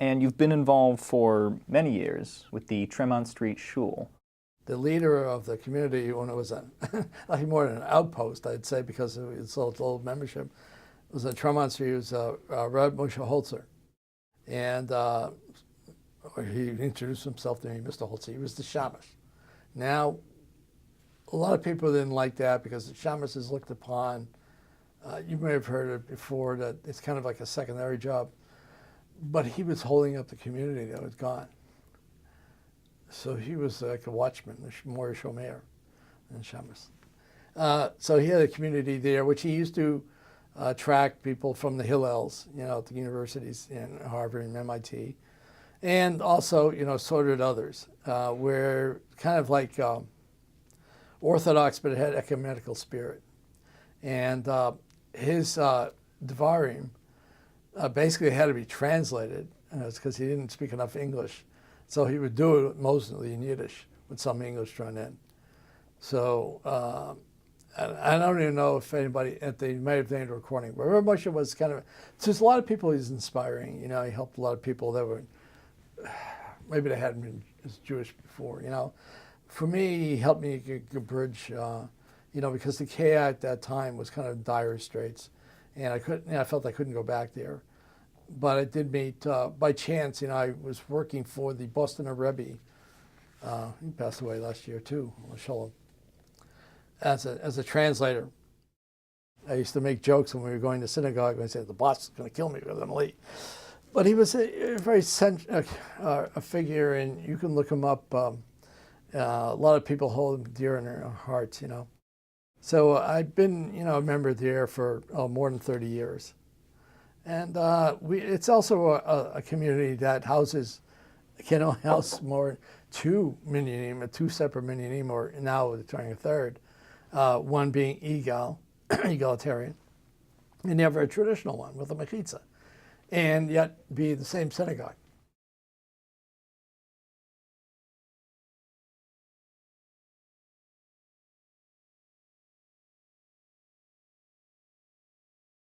And you've been involved for many years with the Tremont Street Shul. The leader of the community, when it was like more than an outpost, I'd say, because of its old membership, was at Tremont Street. He was Reb Moshe Holcer. And he introduced himself to me, Mr. Holcer. He was the Shamus. Now, a lot of people didn't like that because the Shamus is looked upon, you may have heard it before, that it's kind of like a secondary job. But he was holding up the community that was gone. So he was like a watchman, more a shomer than Shamus. So he had a community there, which he used to attract people from the Hillels, at the universities in Harvard and MIT. And also, sorted others, were kind of like Orthodox, but it had ecumenical spirit. And his Devarim basically had to be translated. It's because he didn't speak enough English. So he would do it mostly in Yiddish with some English thrown in. So I don't even know if anybody they might have done a recording, but Reb Moshe was kind of, there's a lot of people he's inspiring. He helped a lot of people that were, maybe they hadn't been as Jewish before, For me, he helped me get bridge, because the KI at that time was kind of dire straits. And I felt I couldn't go back there. But I did meet, by chance, I was working for the Boston Rebbe. He passed away last year too, Shalom, as a translator. I used to make jokes when we were going to synagogue and I said, the boss is going to kill me because I'm late. But he was a very a figure, and you can look him up. A lot of people hold him dear in their hearts, So I've been, a member there for more than 30 years. And it's also a community that can only house two separate minyanim, or now we're trying a third, one being egalitarian, and you have a traditional one with a mechitza, and yet be the same synagogue.